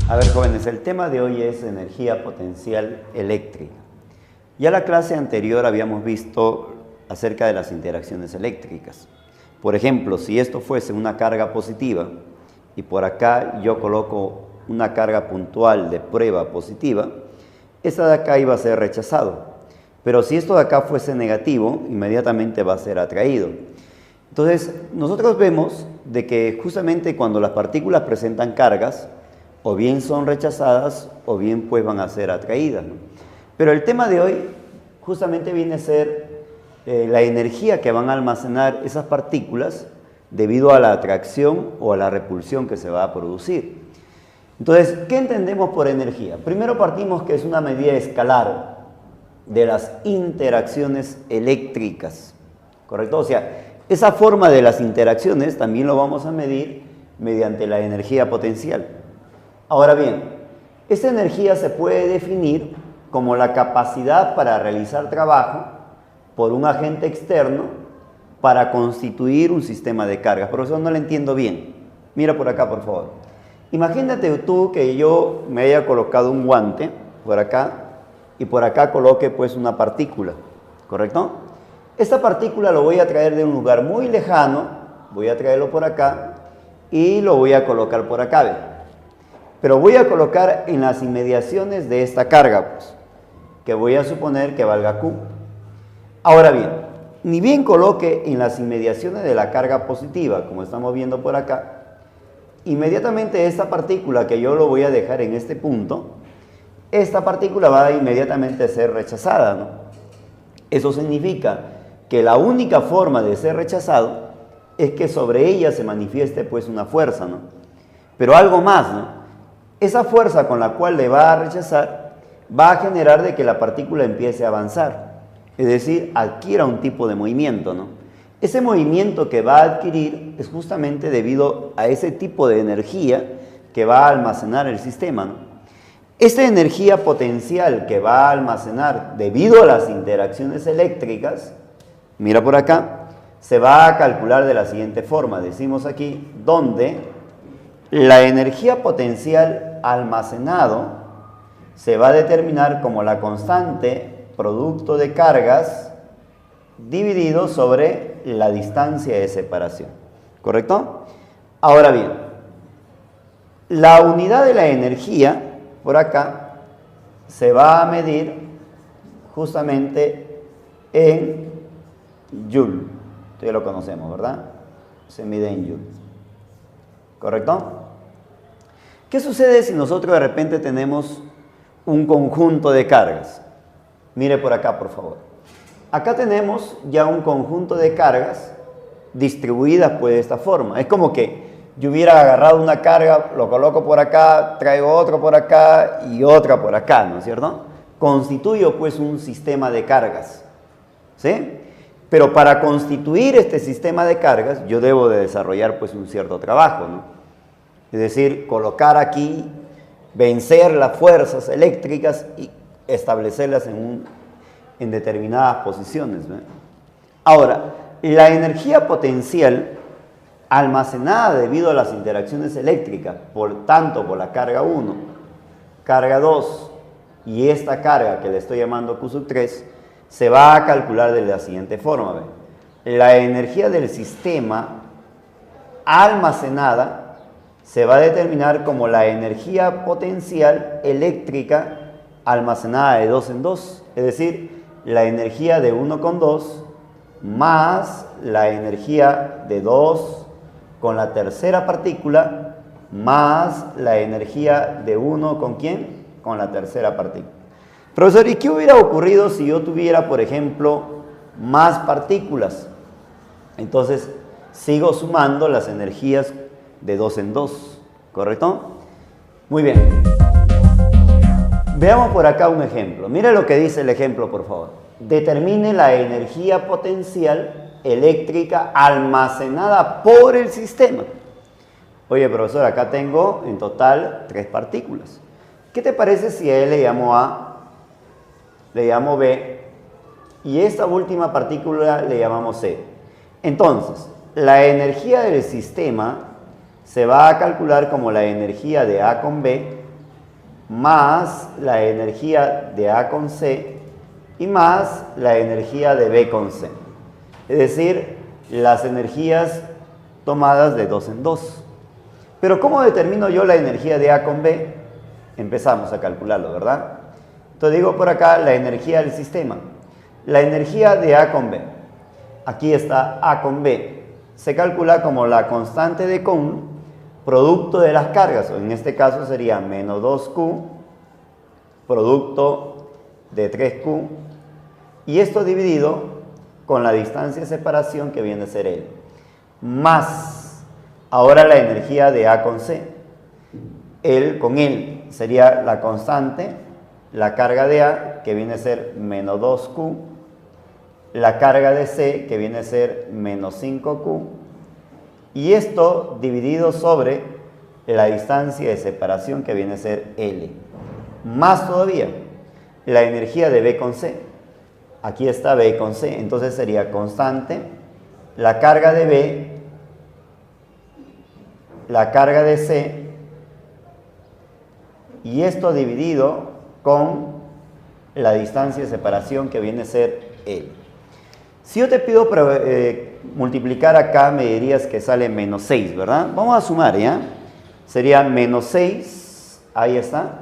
A ver, jóvenes, el tema de hoy es energía potencial eléctrica. Ya la clase anterior habíamos visto acerca de las interacciones eléctricas. Por ejemplo, si esto fuese una carga positiva y por acá yo coloco una carga puntual de prueba positiva, esta de acá iba a ser rechazado. Pero si esto de acá fuese negativo, inmediatamente va a ser atraído. Entonces, nosotros vemos de que justamente cuando las partículas presentan cargas, o bien son rechazadas, o bien pues van a ser atraídas, ¿no? Pero el tema de hoy justamente viene a ser la energía que van a almacenar esas partículas debido a la atracción o a la repulsión que se va a producir. Entonces, ¿qué entendemos por energía? Primero partimos que es una medida escalar de las interacciones eléctricas, ¿correcto? O sea, esa forma de las interacciones también lo vamos a medir mediante la energía potencial. Ahora bien, esta energía se puede definir como la capacidad para realizar trabajo por un agente externo para constituir un sistema de cargas. Profesor, no lo entiendo bien. Mira por acá, por favor. Imagínate tú que yo me haya colocado un guante por acá y por acá coloque pues una partícula, ¿correcto? Esta partícula lo voy a traer de un lugar muy lejano, voy a traerlo por acá y lo voy a colocar por acá, ¿ve? Pero voy a colocar en las inmediaciones de esta carga, pues, que voy a suponer que valga Q. Ahora bien, ni bien coloque en las inmediaciones de la carga positiva, como estamos viendo por acá, inmediatamente esta partícula que yo lo voy a dejar en este punto, esta partícula va a inmediatamente ser rechazada, ¿no? Eso significa que la única forma de ser rechazado es que sobre ella se manifieste pues una fuerza, ¿no? Pero algo más, ¿no? Esa fuerza con la cual le va a rechazar va a generar de que la partícula empiece a avanzar, es decir, adquiera un tipo de movimiento, ¿no? Ese movimiento que va a adquirir es justamente debido a ese tipo de energía que va a almacenar el sistema, ¿no? Esta energía potencial que va a almacenar debido a las interacciones eléctricas, mira por acá, se va a calcular de la siguiente forma. Decimos aquí, donde la energía potencial almacenado se va a determinar como la constante producto de cargas dividido sobre la distancia de separación, ¿correcto? Ahora bien, la unidad de la energía por acá se va a medir justamente en Joule. Esto ya lo conocemos, ¿verdad? Se mide en Joule, ¿correcto? ¿Qué sucede si nosotros de repente tenemos un conjunto de cargas? Mire por acá, por favor. Acá tenemos ya un conjunto de cargas distribuidas pues de esta forma. Es como que yo hubiera agarrado una carga, lo coloco por acá, traigo otro por acá y otra por acá, ¿no es cierto? Constituyo pues un sistema de cargas, ¿sí? Pero para constituir este sistema de cargas yo debo de desarrollar pues un cierto trabajo, ¿no? Es decir, colocar aquí, vencer las fuerzas eléctricas y establecerlas en determinadas posiciones, ¿no? Ahora, la energía potencial almacenada debido a las interacciones eléctricas, tanto por la carga 1, carga 2 y esta carga que le estoy llamando Q3, se va a calcular de la siguiente forma, ¿ve? La energía del sistema almacenada se va a determinar como la energía potencial eléctrica almacenada de 2 en 2, es decir, la energía de 1 con 2 más la energía de 2 con la tercera partícula más la energía de 1 con ¿quién? Con la tercera partícula. Profesor, ¿y qué hubiera ocurrido si yo tuviera, por ejemplo, más partículas? Entonces, sigo sumando las energías de 2 en 2, ¿correcto? Muy bien. Veamos por acá un ejemplo. Mira lo que dice el ejemplo, por favor. Determine la energía potencial eléctrica almacenada por el sistema. Oye, profesor, acá tengo en total 3 partículas. ¿Qué te parece si a él le llamo A, le llamo B y esta última partícula le llamamos C? Entonces, la energía del sistema se va a calcular como la energía de A con B más la energía de A con C y más la energía de B con C. Es decir, las energías tomadas de 2 en 2. Pero ¿cómo determino yo la energía de A con B? Empezamos a calcularlo, ¿verdad? Entonces digo por acá la energía del sistema. La energía de A con B. Aquí está A con B. Se calcula como la constante de Coulomb, producto de las cargas, o en este caso sería menos 2Q, producto de 3Q, y esto dividido con la distancia de separación que viene a ser L, más ahora la energía de A con C. L con L sería la constante, la carga de A, que viene a ser menos 2Q, la carga de C, que viene a ser menos 5Q, y esto dividido sobre la distancia de separación, que viene a ser L. Más todavía, la energía de B con C. Aquí está B con C, entonces sería constante, la carga de B, la carga de C, y esto dividido con la distancia de separación, que viene a ser L. Si yo te pido multiplicar acá, me dirías que sale menos 6, ¿verdad? Vamos a sumar, ¿ya? Sería menos 6, ahí está.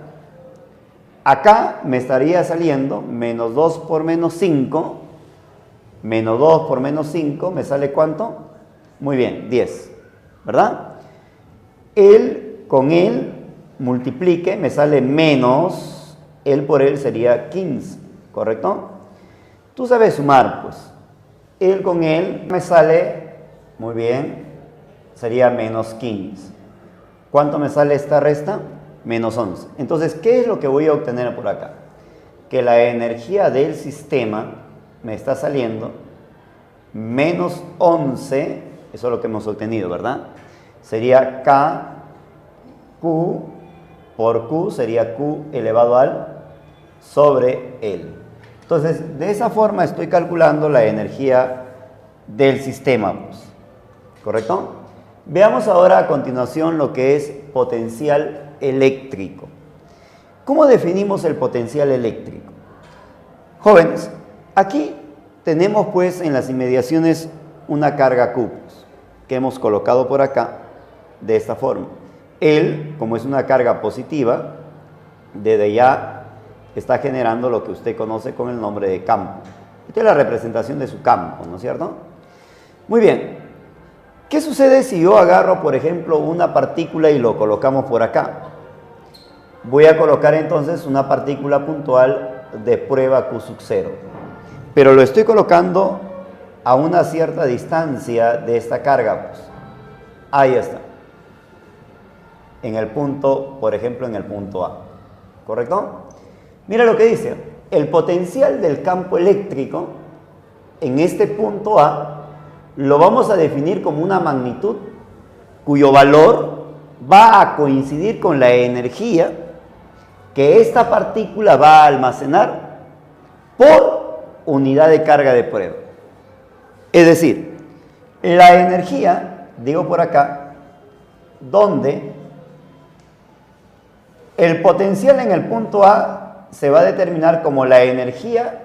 Acá me estaría saliendo menos 2 por menos 5. Menos 2 por menos 5, ¿me sale cuánto? Muy bien, 10, ¿verdad? L con L multiplique, me sale menos, L por L sería 15, ¿correcto? Tú sabes sumar, pues. L con L me sale, muy bien, sería menos 15. ¿Cuánto me sale esta resta? Menos 11. Entonces, ¿qué es lo que voy a obtener por acá? Que la energía del sistema me está saliendo menos 11, eso es lo que hemos obtenido, ¿verdad? Sería K, Q, por Q sería Q elevado al sobre L. Entonces, de esa forma estoy calculando la energía del sistema, pues, ¿correcto? Veamos ahora a continuación lo que es potencial eléctrico. ¿Cómo definimos el potencial eléctrico? Jóvenes, aquí tenemos pues en las inmediaciones una carga Q, pues, que hemos colocado por acá de esta forma. Él, como es una carga positiva, desde ya está generando lo que usted conoce con el nombre de campo. Esta es la representación de su campo, ¿no es cierto? Muy bien. ¿Qué sucede si yo agarro, por ejemplo, una partícula y lo colocamos por acá? Voy a colocar entonces una partícula puntual de prueba Q sub 0. Pero lo estoy colocando a una cierta distancia de esta carga, pues. Ahí está. En el punto, por ejemplo, en el punto A. ¿Correcto? Mira lo que dice. El potencial del campo eléctrico en este punto A lo vamos a definir como una magnitud cuyo valor va a coincidir con la energía que esta partícula va a almacenar por unidad de carga de prueba. Es decir, la energía, digo por acá, donde el potencial en el punto A se va a determinar como la energía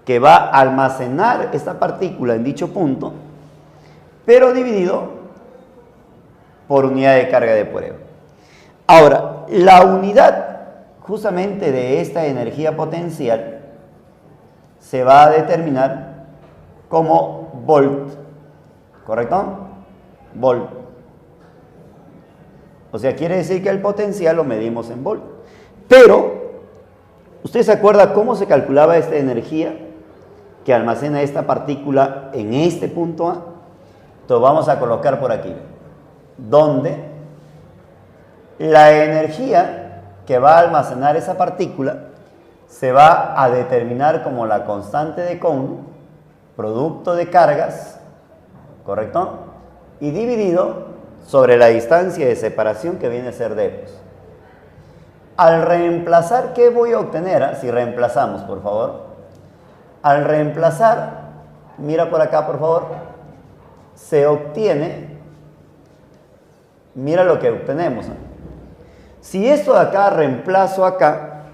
que va a almacenar esta partícula en dicho punto, pero dividido por unidad de carga de prueba. Ahora, la unidad justamente de esta energía potencial se va a determinar como volt, ¿correcto? Volt. O sea, quiere decir que el potencial lo medimos en volt. Pero, ¿usted se acuerda cómo se calculaba esta energía que almacena esta partícula en este punto A? Entonces vamos a colocar por aquí, donde la energía que va a almacenar esa partícula se va a determinar como la constante de Coulomb, producto de cargas, ¿correcto? Y dividido sobre la distancia de separación que viene a ser D. Pues. Al reemplazar, ¿qué voy a obtener? Si reemplazamos, por favor. Al reemplazar, mira por acá, por favor, se obtiene, mira lo que obtenemos. Si esto de acá reemplazo acá,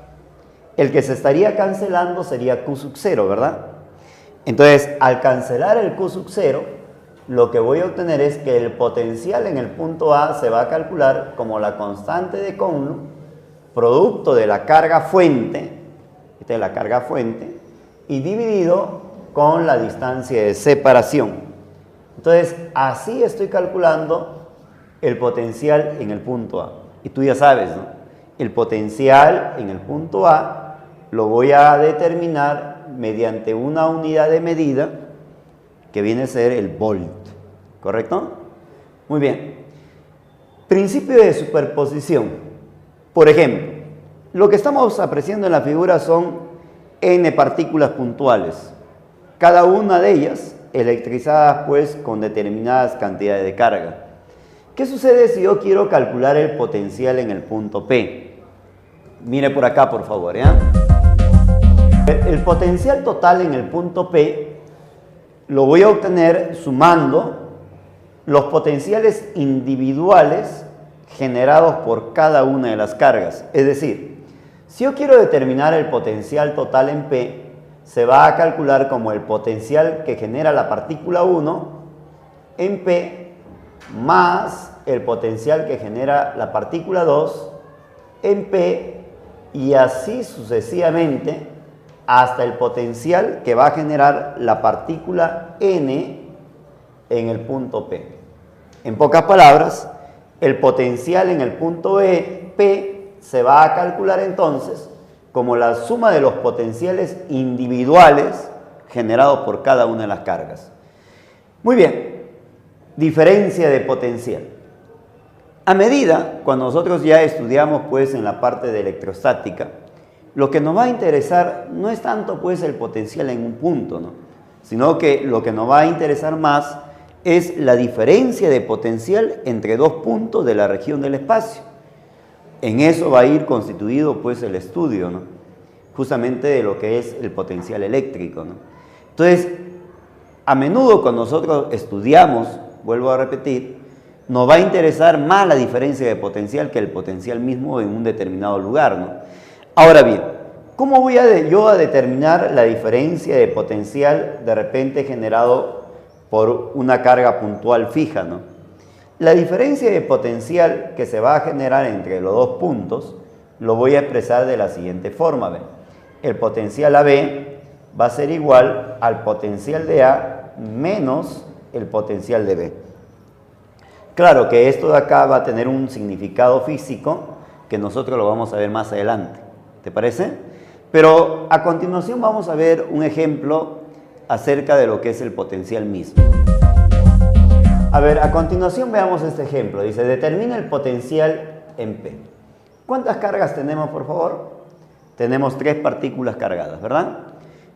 el que se estaría cancelando sería Q sub 0, ¿verdad? Entonces, al cancelar el Q sub 0, lo que voy a obtener es que el potencial en el punto A se va a calcular como la constante de Coulomb, producto de la carga fuente, esta es la carga fuente, y dividido con la distancia de separación. Entonces, así estoy calculando el potencial en el punto A. Y tú ya sabes, ¿no? El potencial en el punto A lo voy a determinar mediante una unidad de medida que viene a ser el volt, ¿correcto? Muy bien. Principio de superposición. Por ejemplo, lo que estamos apreciando en la figura son n partículas puntuales, cada una de ellas electrizadas pues con determinadas cantidades de carga. ¿Qué sucede si yo quiero calcular el potencial en el punto P? Mire por acá, por favor, ¿ya? El potencial total en el punto P lo voy a obtener sumando los potenciales individuales generados por cada una de las cargas. Es decir, si yo quiero determinar el potencial total en P, se va a calcular como el potencial que genera la partícula 1 en P más el potencial que genera la partícula 2 en P y así sucesivamente hasta el potencial que va a generar la partícula N en el punto P. En pocas palabras, el potencial en el punto P se va a calcular entonces como la suma de los potenciales individuales generados por cada una de las cargas. Muy bien, diferencia de potencial. A medida, cuando nosotros ya estudiamos pues en la parte de electrostática, lo que nos va a interesar no es tanto pues el potencial en un punto, ¿no? Sino que lo que nos va a interesar más es la diferencia de potencial entre dos puntos de la región del espacio. En eso va a ir constituido pues el estudio, ¿no? Justamente de lo que es el potencial eléctrico, ¿no? Entonces, a menudo cuando nosotros estudiamos, vuelvo a repetir, nos va a interesar más la diferencia de potencial que el potencial mismo en un determinado lugar, ¿no? Ahora bien, ¿cómo voy yo a determinar la diferencia de potencial de repente generado por una carga puntual fija, ¿no? La diferencia de potencial que se va a generar entre los dos puntos lo voy a expresar de la siguiente forma. ¿Ven? El potencial AB va a ser igual al potencial de A menos el potencial de B. Claro que esto de acá va a tener un significado físico que nosotros lo vamos a ver más adelante. ¿Te parece? Pero a continuación vamos a ver un ejemplo acerca de lo que es el potencial mismo. A ver, a continuación veamos este ejemplo. Dice, determina el potencial en P. ¿Cuántas cargas tenemos, por favor? Tenemos 3 partículas cargadas, ¿verdad?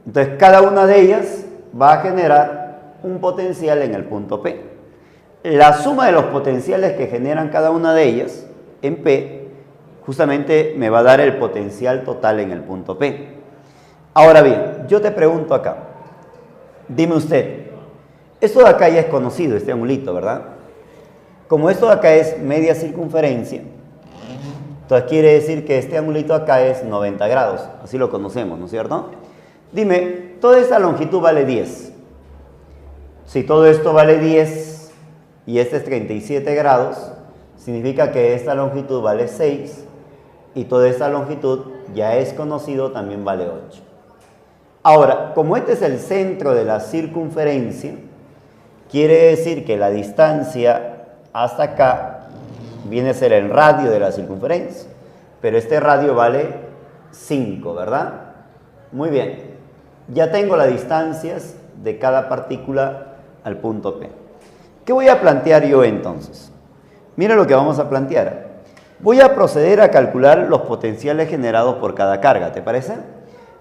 Entonces, cada una de ellas va a generar un potencial en el punto P. La suma de los potenciales que generan cada una de ellas en P justamente me va a dar el potencial total en el punto P. Ahora bien, yo te pregunto acá, dime usted, esto de acá ya es conocido, este angulito, ¿verdad? Como esto de acá es media circunferencia, entonces quiere decir que este angulito acá es 90 grados, así lo conocemos, ¿no es cierto? Dime, toda esta longitud vale 10. Si todo esto vale 10 y este es 37 grados, significa que esta longitud vale 6 y toda esta longitud ya es conocido, también vale 8. Ahora, como este es el centro de la circunferencia, quiere decir que la distancia hasta acá viene a ser el radio de la circunferencia, pero este radio vale 5, ¿verdad? Muy bien, ya tengo las distancias de cada partícula al punto P. ¿Qué voy a plantear yo entonces? Mira lo que vamos a plantear. Voy a proceder a calcular los potenciales generados por cada carga, ¿te parece?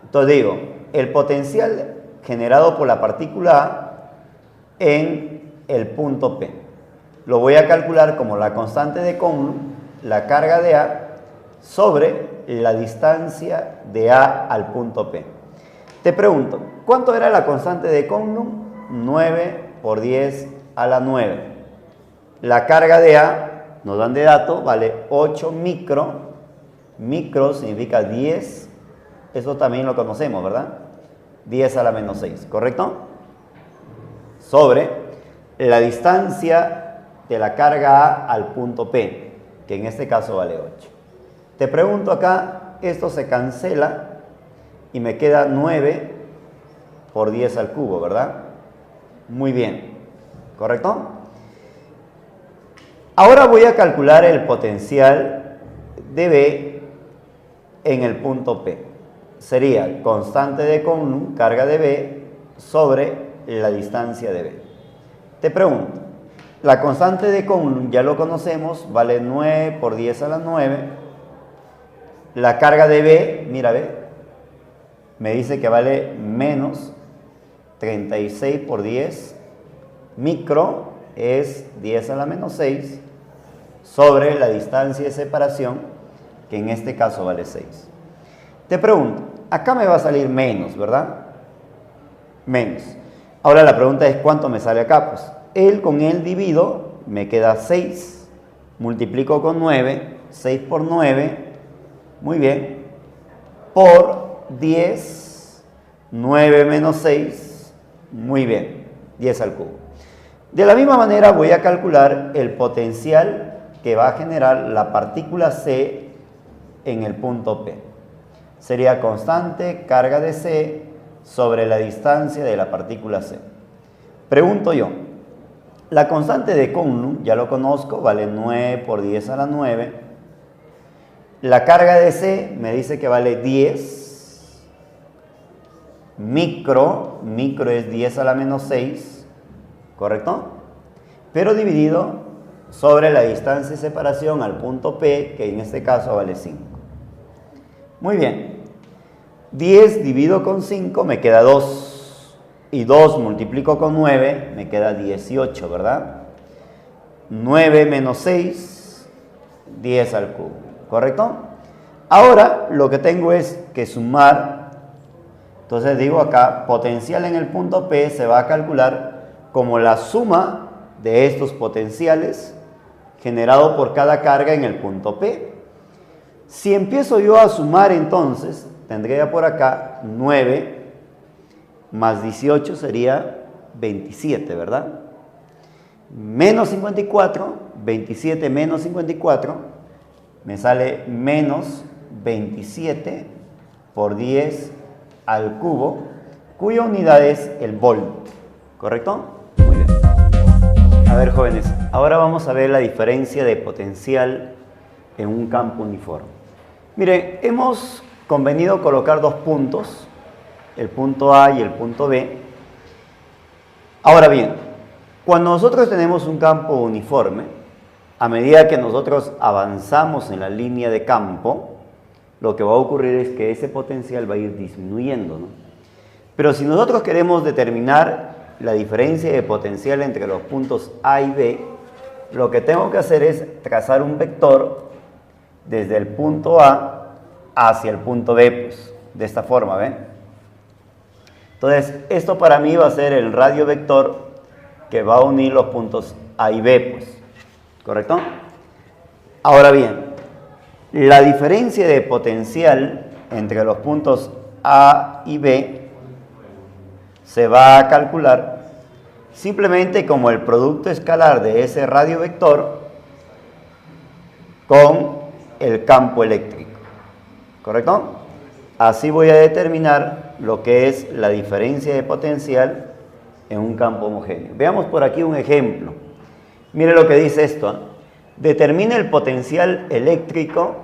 Entonces digo, el potencial generado por la partícula A en el punto P. Lo voy a calcular como la constante de Coulomb, la carga de A, sobre la distancia de A al punto P. Te pregunto, ¿cuánto era la constante de Coulomb? 9 por 10 a la 9. La carga de A, nos dan de dato, vale 8 micro Micro significa 10. Eso también lo conocemos, ¿verdad? 10 a la menos 6, ¿correcto? Sobre la distancia de la carga A al punto P, que en este caso vale 8. Te pregunto acá, esto se cancela y me queda 9 por 10 al cubo, ¿verdad? Muy bien, ¿correcto? Ahora voy a calcular el potencial de B en el punto P. Sería constante de Coulomb, carga de B, sobre la distancia de B. Te pregunto, la constante de Coulomb ya lo conocemos, vale 9 por 10 a la 9. La carga de B, mira, ve, me dice que vale menos 36 por 10. Micro es 10 a la menos 6 sobre la distancia de separación, que en este caso vale 6. Te pregunto, acá me va a salir menos, ¿verdad? Menos. Ahora la pregunta es, ¿cuánto me sale acá? Pues él con él divido, me queda 6. Multiplico con 9, 6 por 9, muy bien, por 10, 9 menos 6, muy bien, 10 al cubo. De la misma manera voy a calcular el potencial que va a generar la partícula C en el punto P. Sería constante carga de C sobre la distancia de la partícula C. Pregunto yo, la constante de Coulomb, ya lo conozco, vale 9 por 10 a la 9. La carga de C me dice que vale 10. Micro es 10 a la menos 6, ¿correcto? Pero dividido sobre la distancia de separación al punto P, que en este caso vale 5. Muy bien. 10 divido con 5 me queda 2. Y 2 multiplico con 9 me queda 18, ¿verdad? 9 menos 6, 10 al cubo, ¿correcto? Ahora lo que tengo es que sumar. Entonces digo acá, potencial en el punto P se va a calcular como la suma de estos potenciales generado por cada carga en el punto P. Si empiezo yo a sumar, entonces tendría por acá 9 más 18 sería 27, ¿verdad? Menos 54, 27 menos 54, me sale menos 27 por 10 al cubo, cuya unidad es el volt, ¿correcto? Muy bien. A ver, jóvenes, ahora vamos a ver la diferencia de potencial en un campo uniforme. Miren, hemos convenido colocar dos puntos, el punto A y el punto B. Ahora bien, cuando nosotros tenemos un campo uniforme, a medida que nosotros avanzamos en la línea de campo, lo que va a ocurrir es que ese potencial va a ir disminuyendo, ¿no? Pero si nosotros queremos determinar la diferencia de potencial entre los puntos A y B, lo que tengo que hacer es trazar un vector desde el punto A hacia el punto B, pues, de esta forma, ¿ven? Entonces, esto para mí va a ser el radio vector que va a unir los puntos A y B, pues, ¿correcto? Ahora bien, la diferencia de potencial entre los puntos A y B se va a calcular simplemente como el producto escalar de ese radio vector con el campo eléctrico, ¿correcto? Así voy a determinar lo que es la diferencia de potencial en un campo homogéneo. Veamos por aquí un ejemplo. Mire lo que dice esto, ¿eh? Determina el potencial eléctrico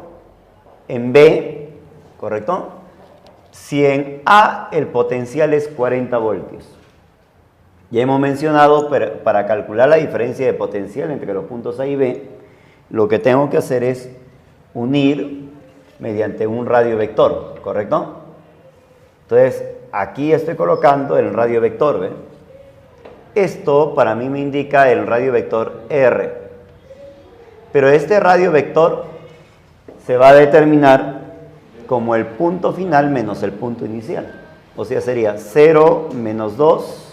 en B, ¿correcto? Si en A el potencial es 40 voltios. Ya hemos mencionado, para calcular la diferencia de potencial entre los puntos A y B, lo que tengo que hacer es unir mediante un radio vector, ¿correcto? Entonces, aquí estoy colocando el radio vector, ¿ve? Esto para mí me indica el radio vector R. Pero este radio vector se va a determinar como el punto final menos el punto inicial. O sea, sería 0 menos 2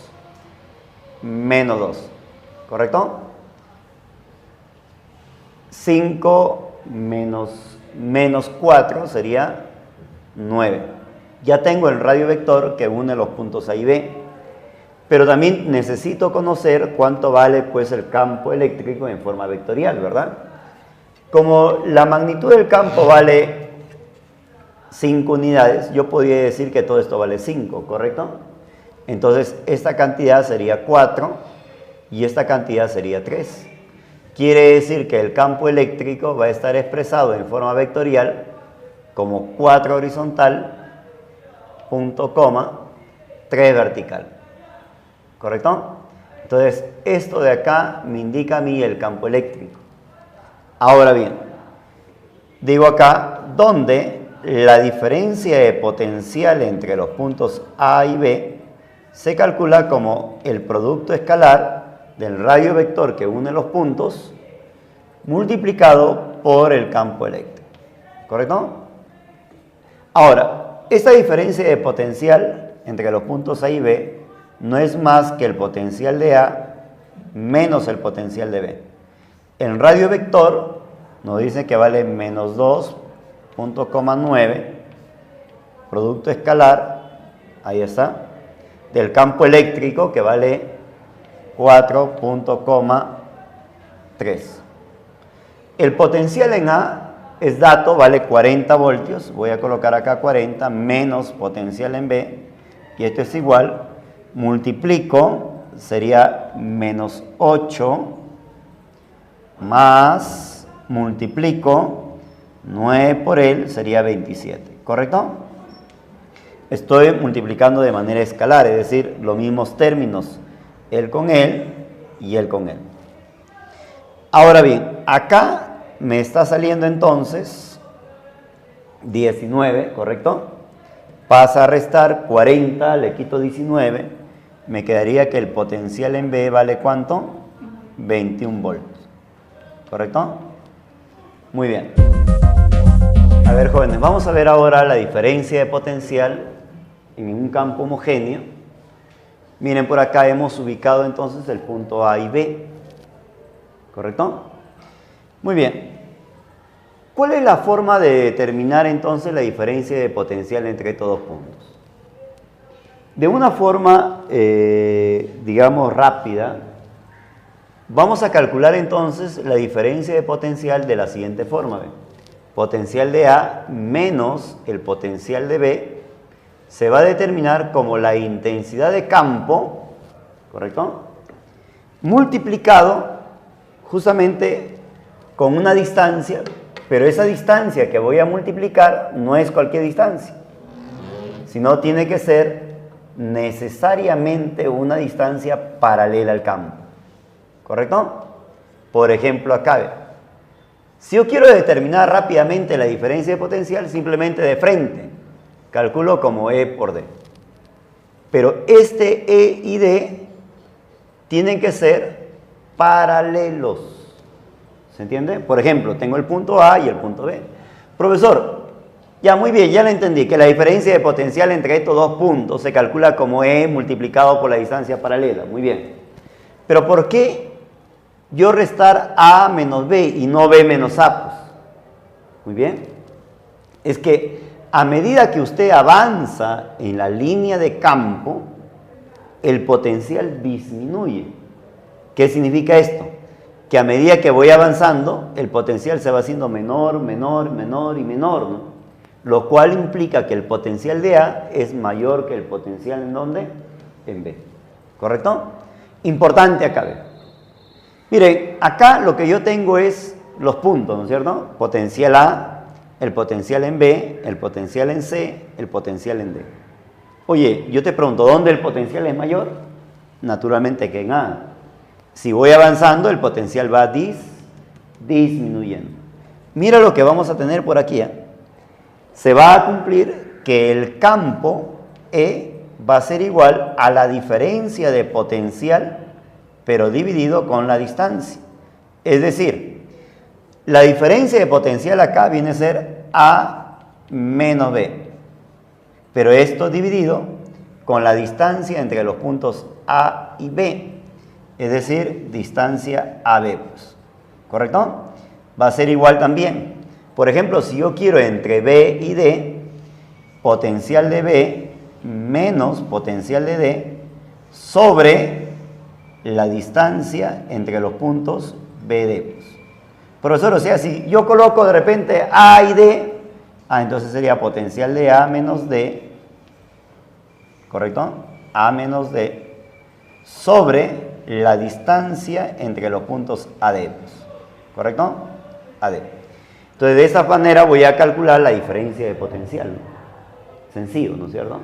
menos 2, ¿correcto? 5 menos menos 4 sería 9. Ya tengo el radio vector que une los puntos A y B, pero también necesito conocer cuánto vale pues el campo eléctrico en forma vectorial, ¿verdad? Como la magnitud del campo vale 5 unidades, yo podría decir que todo esto vale 5, ¿correcto? Entonces esta cantidad sería 4 y esta cantidad sería 3. Quiere decir que el campo eléctrico va a estar expresado en forma vectorial como 4 horizontal, punto, coma, 3 vertical. ¿Correcto? Entonces, esto de acá me indica a mí el campo eléctrico. Ahora bien, digo acá, donde la diferencia de potencial entre los puntos A y B se calcula como el producto escalar del radio vector que une los puntos multiplicado por el campo eléctrico. ¿Correcto? Ahora, esta diferencia de potencial entre los puntos A y B no es más que el potencial de A menos el potencial de B. El radio vector nos dice que vale menos 2.9, producto escalar, ahí está, del campo eléctrico que vale 4.3. El potencial en A es dato, vale 40 voltios, voy a colocar acá 40, menos potencial en B, y esto es igual, multiplico, sería menos 8, más, multiplico, 9 por él, sería 27, ¿correcto? Estoy multiplicando de manera escalar, es decir, los mismos términos, él con él y él con él. Ahora bien, acá me está saliendo entonces 19, ¿correcto? Pasa a restar 40, le quito 19, me quedaría que el potencial en B vale ¿cuánto? 21 voltios, ¿correcto? Muy bien. A ver, jóvenes, vamos a ver ahora la diferencia de potencial en un campo homogéneo. Miren, por acá hemos ubicado entonces el punto A y B, ¿correcto? Muy bien. ¿Cuál es la forma de determinar entonces la diferencia de potencial entre estos dos puntos? De una forma, digamos, rápida, vamos a calcular entonces la diferencia de potencial de la siguiente forma. ¿Ve? Potencial de A menos el potencial de B se va a determinar como la intensidad de campo, ¿correcto? Multiplicado justamente con una distancia, pero esa distancia que voy a multiplicar no es cualquier distancia, sino tiene que ser necesariamente una distancia paralela al campo, ¿correcto? Por ejemplo, acá, ¿ve? Si yo quiero determinar rápidamente la diferencia de potencial, simplemente de frente, calculo como E por D. Pero este E y D tienen que ser paralelos. ¿Se entiende? Por ejemplo, tengo el punto A y el punto B. Profesor, ya muy bien, ya lo entendí, que la diferencia de potencial entre estos dos puntos se calcula como E multiplicado por la distancia paralela. Muy bien. Pero ¿por qué yo restar A menos B y no B menos A? Pues, muy bien. Es que a medida que usted avanza en la línea de campo, el potencial disminuye. ¿Qué significa esto? Que a medida que voy avanzando, el potencial se va haciendo menor, menor, menor y menor, ¿no? Lo cual implica que el potencial de A es mayor que el potencial ¿en dónde? En B. ¿Correcto? Importante acá, ¿ve? Miren, acá lo que yo tengo es los puntos, ¿no es cierto? Potencial A, el potencial en B, el potencial en C, el potencial en D. Oye, yo te pregunto, ¿dónde el potencial es mayor? Naturalmente que en A. Si voy avanzando, el potencial va disminuyendo. Mira lo que vamos a tener por aquí, ¿eh? Se va a cumplir que el campo E va a ser igual a la diferencia de potencial, pero dividido con la distancia. Es decir, la diferencia de potencial acá viene a ser A menos B. Pero esto dividido con la distancia entre los puntos A y B. Es decir, distancia AB, pues. ¿Correcto? Va a ser igual también. Por ejemplo, si yo quiero entre B y D, potencial de B menos potencial de D sobre la distancia entre los puntos B y D. Profesor, o sea, si yo coloco de repente A y D, entonces sería potencial de A menos D, ¿correcto? A menos D sobre la distancia entre los puntos AD, ¿correcto? AD. Entonces, de esta manera voy a calcular la diferencia de potencial. Sencillo, ¿no es cierto?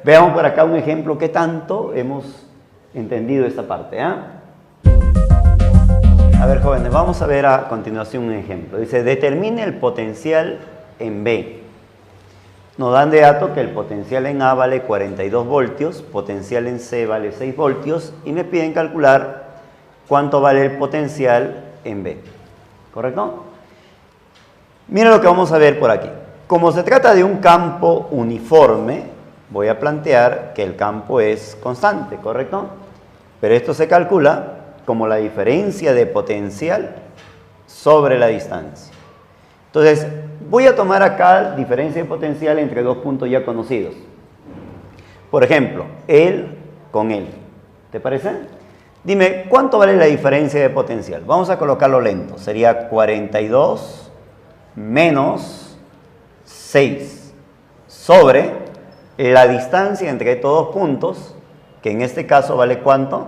Veamos por acá un ejemplo que tanto hemos entendido esta parte, A ver, jóvenes, vamos a ver a continuación un ejemplo. Dice, determine el potencial en B. Nos dan de dato que el potencial en A vale 42 voltios, potencial en C vale 6 voltios y me piden calcular cuánto vale el potencial en B. ¿Correcto? Mira lo que vamos a ver por aquí. Como se trata de un campo uniforme, voy a plantear que el campo es constante, ¿correcto? Pero esto se calcula como la diferencia de potencial sobre la distancia. Entonces, voy a tomar acá diferencia de potencial entre dos puntos ya conocidos. Por ejemplo, él con él. ¿Te parece? Dime, ¿cuánto vale la diferencia de potencial? Vamos a colocarlo lento. Sería 42 menos 6 sobre la distancia entre estos dos puntos, que en este caso vale ¿cuánto?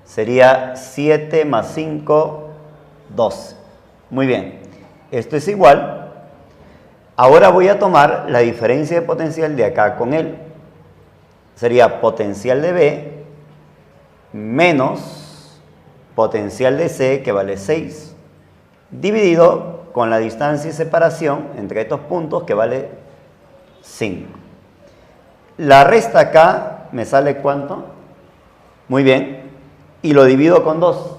Sería 7 más 5, 12. Muy bien. Esto es igual. Ahora voy a tomar la diferencia de potencial de acá con él. Sería potencial de B menos potencial de C, que vale 6, dividido con la distancia de separación entre estos puntos, que vale 5. La resta acá me sale ¿cuánto? Muy bien. Y lo divido con 2.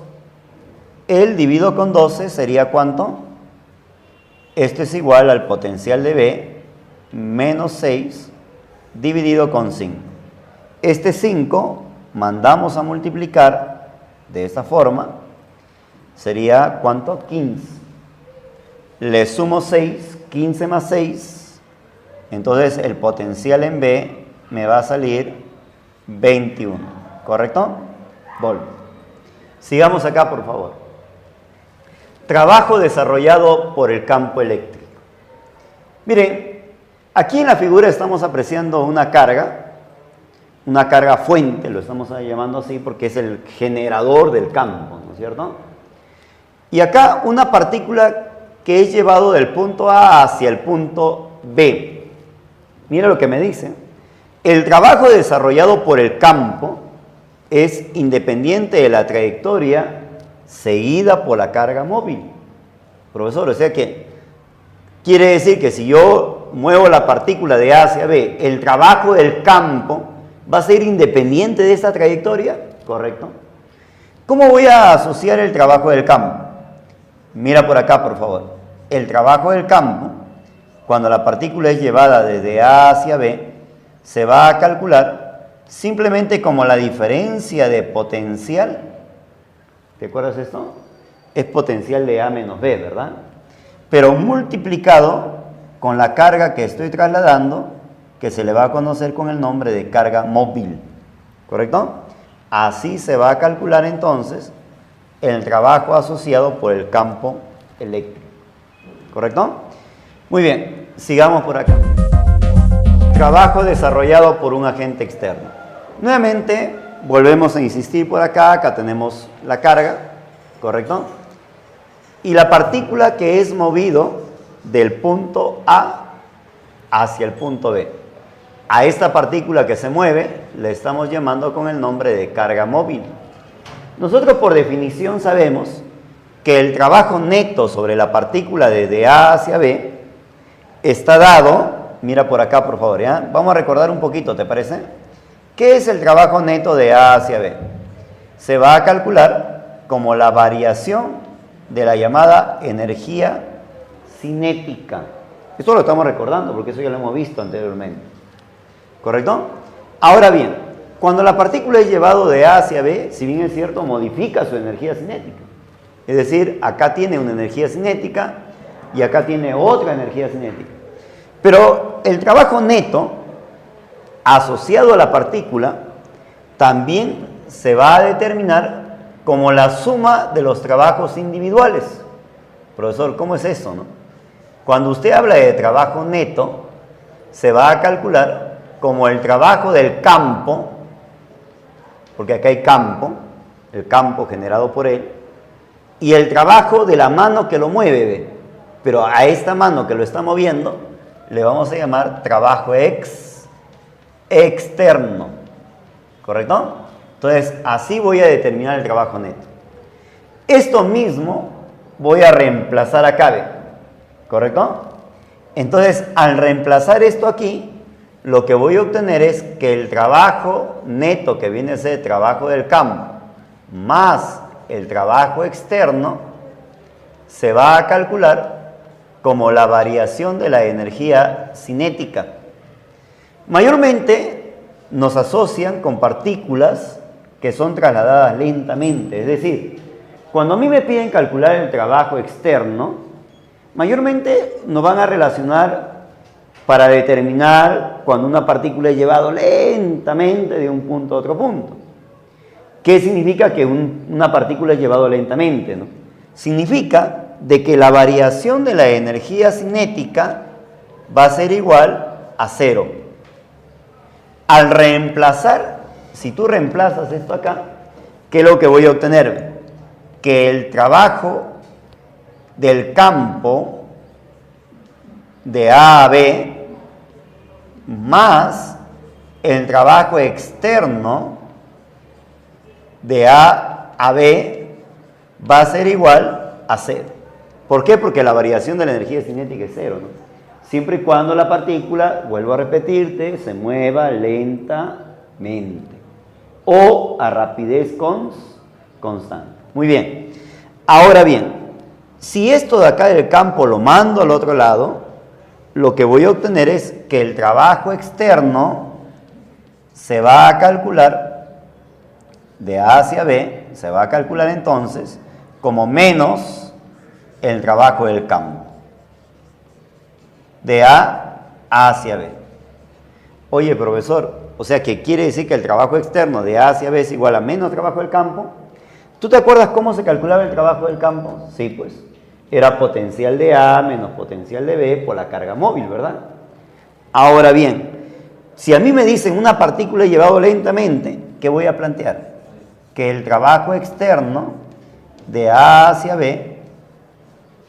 El dividido con 12 sería ¿cuánto? Esto es igual al potencial de B menos 6 dividido con 5. Este 5 mandamos a multiplicar de esta forma. Sería ¿cuánto? 15. Le sumo 6, 15 más 6. Entonces el potencial en B me va a salir 21. ¿Correcto? Volt. Sigamos acá, por favor. Trabajo desarrollado por el campo eléctrico. Miren, aquí en la figura estamos apreciando una carga fuente, lo estamos llamando así porque es el generador del campo, ¿no es cierto? Y acá una partícula que es llevado del punto A hacia el punto B. Mira lo que me dice. El trabajo desarrollado por el campo es independiente de la trayectoria seguida por la carga móvil. Profesor, o sea que quiere decir que si yo muevo la partícula de A hacia B, el trabajo del campo va a ser independiente de esta trayectoria, ¿correcto? ¿Cómo voy a asociar el trabajo del campo? Mira por acá, por favor. El trabajo del campo, cuando la partícula es llevada desde A hacia B, se va a calcular simplemente como la diferencia de potencial. ¿Te acuerdas esto? Es potencial de A menos B, ¿verdad? Pero multiplicado con la carga que estoy trasladando, que se le va a conocer con el nombre de carga móvil. ¿Correcto? Así se va a calcular entonces el trabajo asociado por el campo eléctrico. ¿Correcto? Muy bien, sigamos por acá. Trabajo desarrollado por un agente externo. Nuevamente, volvemos a insistir por acá. Acá tenemos la carga, ¿correcto? Y la partícula que es movido del punto A hacia el punto B. A esta partícula que se mueve le estamos llamando con el nombre de carga móvil. Nosotros por definición sabemos que el trabajo neto sobre la partícula desde A hacia B está dado. Mira por acá, por favor, ¿ya? Vamos a recordar un poquito, ¿te parece? ¿Qué es el trabajo neto de A hacia B? Se va a calcular como la variación de la llamada energía cinética. Esto lo estamos recordando porque eso ya lo hemos visto anteriormente. ¿Correcto? Ahora bien, cuando la partícula es llevada de A hacia B, si bien es cierto, modifica su energía cinética. Es decir, acá tiene una energía cinética, y acá tiene otra energía cinética. Pero el trabajo neto asociado a la partícula también se va a determinar como la suma de los trabajos individuales. Profesor, ¿cómo es eso, no? Cuando usted habla de trabajo neto, se va a calcular como el trabajo del campo, porque acá hay campo, el campo generado por él, y el trabajo de la mano que lo mueve, ¿ve? Pero a esta mano que lo está moviendo le vamos a llamar trabajo externo, ¿correcto? Entonces, así voy a determinar el trabajo neto. Esto mismo voy a reemplazar acá, ¿ve? ¿Correcto? Entonces, al reemplazar esto aquí, lo que voy a obtener es que el trabajo neto, que viene a ser el trabajo del campo, más el trabajo externo, se va a calcular como la variación de la energía cinética. Mayormente nos asocian con partículas que son trasladadas lentamente, es decir, cuando a mí me piden calcular el trabajo externo, mayormente nos van a relacionar para determinar cuando una partícula es llevada lentamente de un punto a otro punto. ¿Qué significa que una partícula es llevada lentamente, no? Significa de que la variación de la energía cinética va a ser igual a 0. Al reemplazar, si tú reemplazas esto acá, ¿qué es lo que voy a obtener? Que el trabajo del campo de A a B más el trabajo externo de A a B va a ser igual a 0. ¿Por qué? Porque la variación de la energía cinética es 0, ¿no? Siempre y cuando la partícula, vuelvo a repetirte, se mueva lentamente o a rapidez constante. Muy bien. Ahora bien, si esto de acá del campo lo mando al otro lado, lo que voy a obtener es que el trabajo externo se va a calcular de A hacia B, se va a calcular entonces como menos el trabajo del campo, de A hacia B. Oye, profesor, o sea que quiere decir que el trabajo externo de A hacia B es igual a menos trabajo del campo. ¿Tú te acuerdas cómo se calculaba el trabajo del campo? Sí, pues era potencial de A menos potencial de B por la carga móvil, ¿verdad? Ahora bien, si a mí me dicen una partícula llevado lentamente, ¿qué voy a plantear? Que el trabajo externo de A hacia B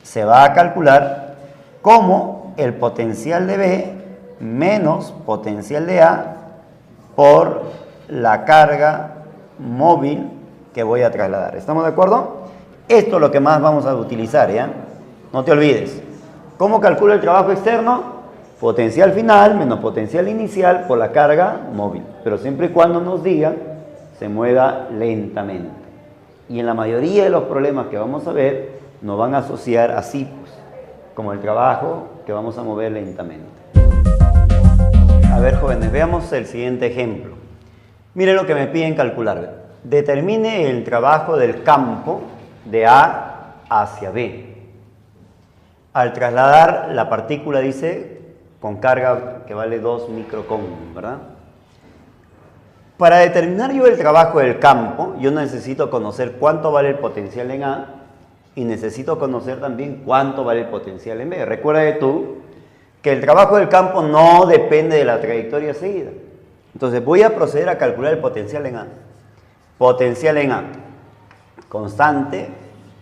se va a calcular como el potencial de B menos potencial de A por la carga móvil que voy a trasladar. ¿Estamos de acuerdo? Esto es lo que más vamos a utilizar, ¿ya? No te olvides. ¿Cómo calculo el trabajo externo? Potencial final menos potencial inicial por la carga móvil. Pero siempre y cuando nos digan se mueva lentamente. Y en la mayoría de los problemas que vamos a ver, nos van a asociar así, pues, como el trabajo que vamos a mover lentamente. A ver, jóvenes, veamos el siguiente ejemplo. Miren lo que me piden calcular. Determine el trabajo del campo de A hacia B. Al trasladar la partícula, dice, con carga que vale 2 microcoulomb, ¿verdad? Para determinar yo el trabajo del campo, yo necesito conocer cuánto vale el potencial en A y necesito conocer también cuánto vale el potencial en B. Recuerda tú que el trabajo del campo no depende de la trayectoria seguida. Entonces voy a proceder a calcular el potencial en A. Potencial en A, constante,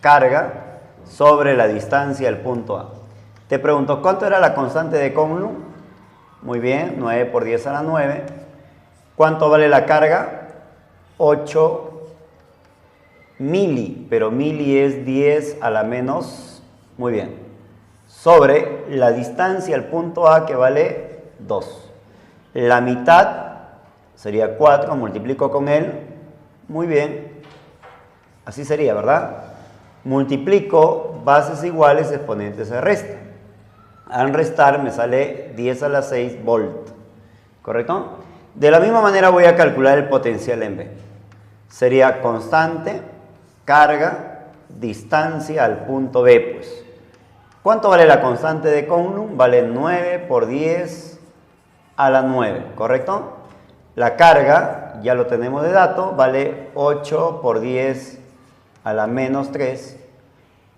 carga sobre la distancia del punto A. Te pregunto, ¿cuánto era la constante de Coulomb? Muy bien, 9 por 10 a la 9. ¿Cuánto vale la carga? 8 mili, pero mili es 10 a la menos, muy bien, sobre la distancia al punto A que vale 2. La mitad sería 4, multiplico con él, muy bien, así sería, ¿verdad? Multiplico bases iguales, exponentes se restan. Al restar me sale 10 a la 6 volt, ¿correcto? De la misma manera voy a calcular el potencial en B. Sería constante, carga, distancia al punto B, pues. ¿Cuánto vale la constante de Coulomb? Vale 9 por 10 a la 9, ¿correcto? La carga, ya lo tenemos de dato, vale 8 por 10 a la menos 3,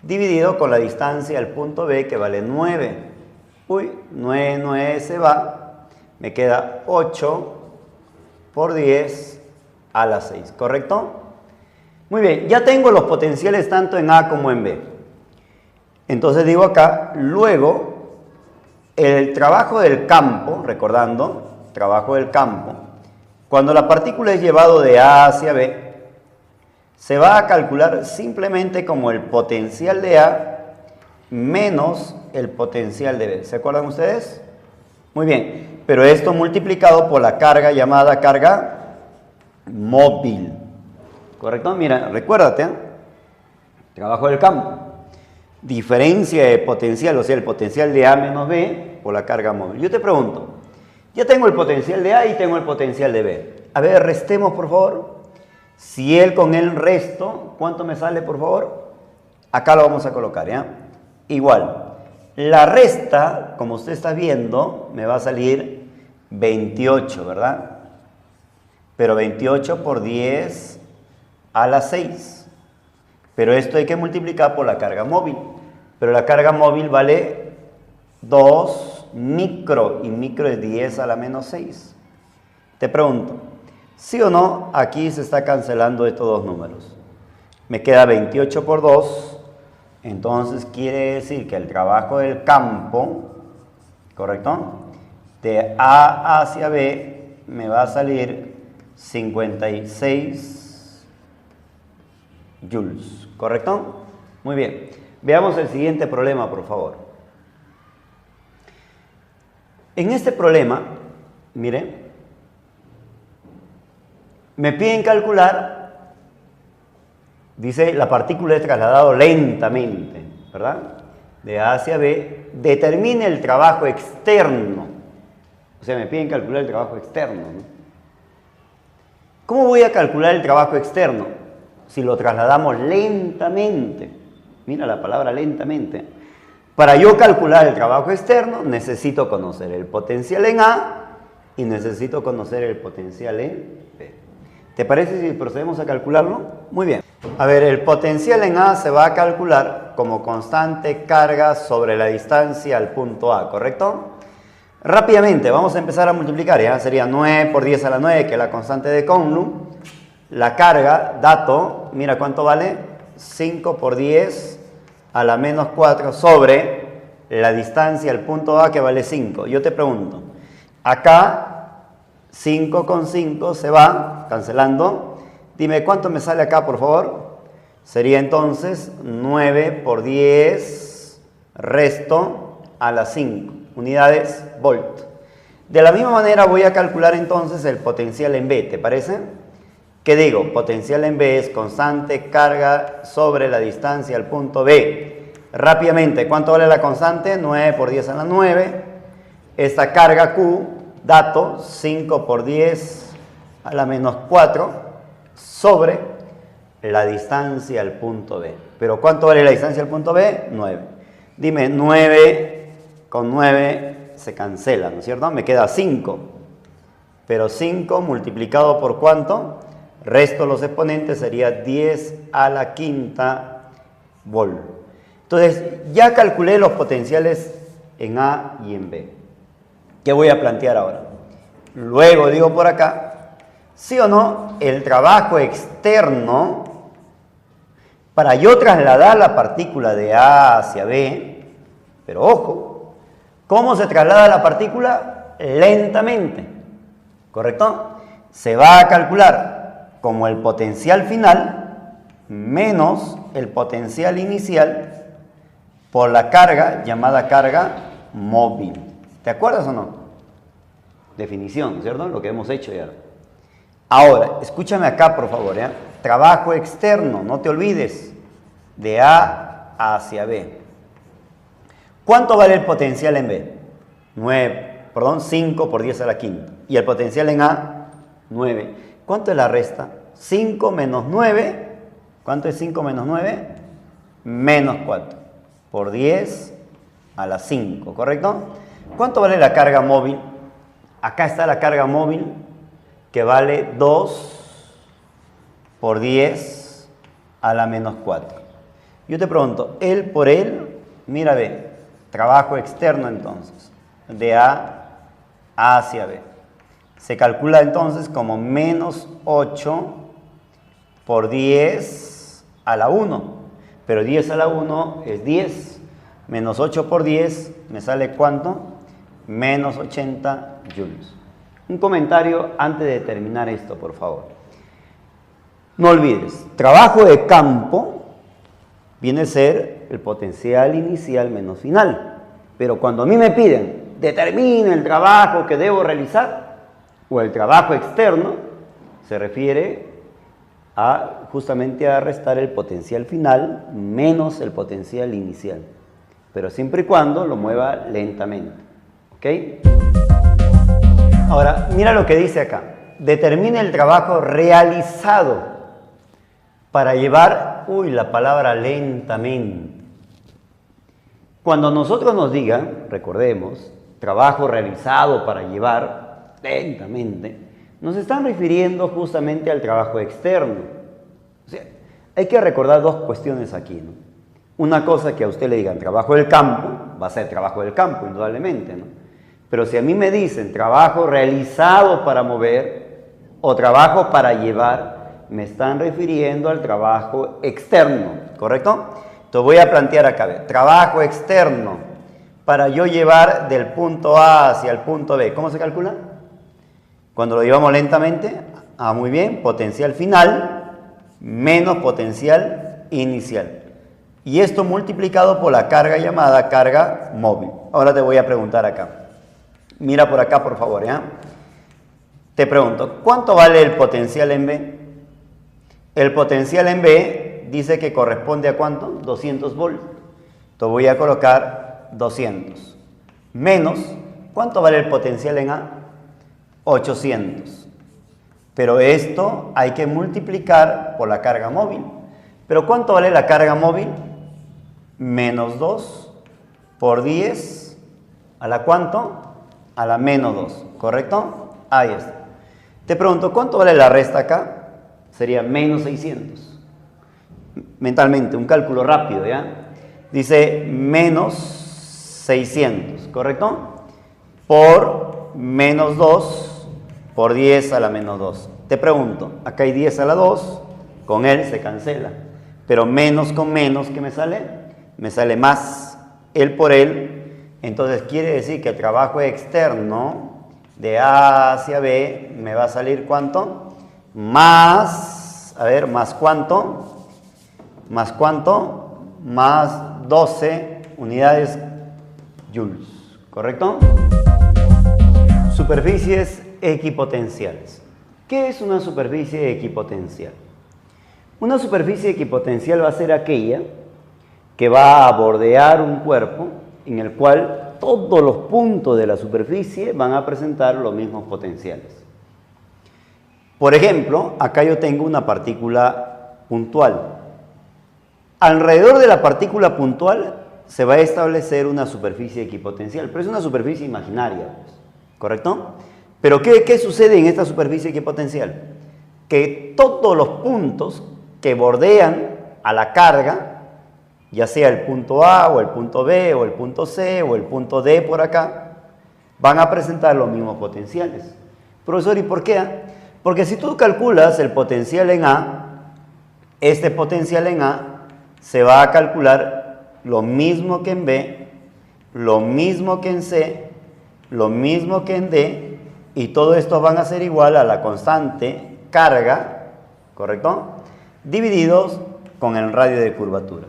dividido con la distancia al punto B, que vale 9. Uy, 9 se va, me queda 8 por 10 a la 6, ¿correcto? Muy bien, ya tengo los potenciales tanto en A como en B. Entonces digo acá, luego, el trabajo del campo, recordando, trabajo del campo, cuando la partícula es llevado de A hacia B, se va a calcular simplemente como el potencial de A menos el potencial de B. ¿Se acuerdan ustedes? Muy bien, pero esto multiplicado por la carga llamada carga móvil. ¿Correcto? Mira, recuérdate, ¿eh? Trabajo del campo. Diferencia de potencial, o sea, el potencial de A menos B por la carga móvil. Yo te pregunto, ya tengo el potencial de A y tengo el potencial de B. A ver, restemos, por favor. Si él con el resto, ¿cuánto me sale, por favor? Acá lo vamos a colocar, ¿ya? Igual. La resta, como usted está viendo, me va a salir 28, ¿verdad? Pero 28 por 10 a la 6. Pero esto hay que multiplicar por la carga móvil. Pero la carga móvil vale 2 micro, y micro es 10 a la menos 6. Te pregunto, ¿sí o no? Aquí se está cancelando estos dos números. Me queda 28 por 2. Entonces quiere decir que el trabajo del campo, ¿correcto? De A hacia B me va a salir 56 joules, ¿correcto? Muy bien. Veamos el siguiente problema, por favor. En este problema, miren, me piden calcular, dice, la partícula es trasladado lentamente, ¿verdad? De A hacia B, determine el trabajo externo. O sea, me piden calcular el trabajo externo, ¿no? ¿Cómo voy a calcular el trabajo externo? Si lo trasladamos lentamente. Mira la palabra lentamente. Para yo calcular el trabajo externo, necesito conocer el potencial en A y necesito conocer el potencial en B. ¿Te parece si procedemos a calcularlo? Muy bien. A ver, el potencial en A se va a calcular como constante carga sobre la distancia al punto A, ¿correcto? Rápidamente, vamos a empezar a multiplicar, ¿ya? Sería 9 por 10 a la 9, que es la constante de Coulomb. La carga, dato, mira cuánto vale, 5 por 10 a la menos 4 sobre la distancia al punto A, que vale 5. Yo te pregunto, acá 5 con 5 se va cancelando. Dime cuánto me sale acá, por favor. Sería entonces 9 por 10 resto a la 5 unidades volt. De la misma manera voy a calcular entonces el potencial en B, ¿te parece? ¿Qué digo? Potencial en B es constante carga sobre la distancia al punto B. Rápidamente, ¿cuánto vale la constante? 9 por 10 a la 9. Esta carga Q, dato, 5 por 10 a la menos 4 sobre la distancia al punto B. ¿Pero cuánto vale la distancia al punto B? 9. Dime, 9 con 9 se cancela, ¿no es cierto? Me queda 5. Pero 5 multiplicado por ¿cuánto? Resto los exponentes, sería 10 a la quinta volt. Entonces, ya calculé los potenciales en A y en B. ¿Qué voy a plantear ahora? Luego digo por acá, ¿sí o no? El trabajo externo, para yo trasladar la partícula de A hacia B, pero ojo, ¿cómo se traslada la partícula? Lentamente, ¿correcto? Se va a calcular como el potencial final menos el potencial inicial por la carga llamada carga móvil. ¿Te acuerdas o no? Definición, ¿cierto? Lo que hemos hecho ya. Ahora, escúchame acá, por favor, ¿ya? Trabajo externo, no te olvides, de A hacia B. ¿Cuánto vale el potencial en B? 5 por 10 a la quinta. ¿Y el potencial en A? 9. ¿Cuánto es la resta? 5 menos 9. ¿Cuánto es 5 menos 9? Menos 4. Por 10 a la 5, ¿correcto? ¿Cuánto vale la carga móvil? Acá está la carga móvil que vale 2 por 10 a la menos 4. Yo te pregunto, él por él, mira, ve, trabajo externo entonces, de A hacia B. Se calcula entonces como menos 8 por 10 a la 1. Pero 10 a la 1 es 10. Menos 8 por 10 me sale ¿cuánto? Menos 80 joules. Un comentario antes de terminar esto, por favor. No olvides, trabajo de campo viene a ser el potencial inicial menos final. Pero cuando a mí me piden, determine el trabajo que debo realizar, o el trabajo externo, se refiere justamente a restar el potencial final menos el potencial inicial. Pero siempre y cuando lo mueva lentamente. ¿Ok? Ahora, mira lo que dice acá. Determine el trabajo realizado para llevar, la palabra lentamente. Cuando nosotros nos digan, recordemos, trabajo realizado para llevar lentamente, nos están refiriendo justamente al trabajo externo. O sea, hay que recordar dos cuestiones aquí, ¿no? Una cosa que a usted le digan trabajo del campo, va a ser trabajo del campo, indudablemente, ¿no? Pero si a mí me dicen trabajo realizado para mover o trabajo para llevar, me están refiriendo al trabajo externo, ¿correcto? Entonces voy a plantear acá, trabajo externo para yo llevar del punto A hacia el punto B. ¿Cómo se calcula? Cuando lo llevamos lentamente, muy bien, potencial final menos potencial inicial. Y esto multiplicado por la carga llamada carga móvil. Ahora te voy a preguntar acá. Mira por acá, por favor, ¿ya? Te pregunto, ¿cuánto vale el potencial en B? El potencial en B dice que corresponde a ¿cuánto? 200 volts. Entonces voy a colocar 200. Menos, ¿cuánto vale el potencial en A? 800. Pero esto hay que multiplicar por la carga móvil. ¿Pero cuánto vale la carga móvil? Menos 2 por 10 a la ¿cuánto? A la menos 2, ¿correcto? Ahí está. Te pregunto, ¿cuánto vale la resta acá? Sería menos 600. Mentalmente, un cálculo rápido, ¿ya? Dice menos 600, ¿correcto? Por menos 2 por 10 a la menos 2. Te pregunto, acá hay 10 a la 2, con él se cancela. Pero menos con menos, ¿qué me sale? Me sale más, él por él. Entonces quiere decir que el trabajo externo de A hacia B me va a salir ¿cuánto? Más, a ver, ¿más cuánto? ¿Más cuánto? Más 12 unidades joules, ¿correcto? Superficies equipotenciales. ¿Qué es una superficie equipotencial? Una superficie equipotencial va a ser aquella que va a bordear un cuerpo en el cual todos los puntos de la superficie van a presentar los mismos potenciales. Por ejemplo, acá yo tengo una partícula puntual. Alrededor de la partícula puntual se va a establecer una superficie equipotencial, pero es una superficie imaginaria, pues, ¿correcto? Pero ¿qué sucede en esta superficie equipotencial? Que todos los puntos que bordean a la carga, ya sea el punto A o el punto B o el punto C o el punto D por acá, van a presentar los mismos potenciales. Profesor, ¿y por qué? Porque si tú calculas el potencial en A, este potencial en A se va a calcular lo mismo que en B, lo mismo que en C, lo mismo que en D, y todo esto van a ser igual a la constante carga, ¿correcto? Divididos con el radio de curvatura.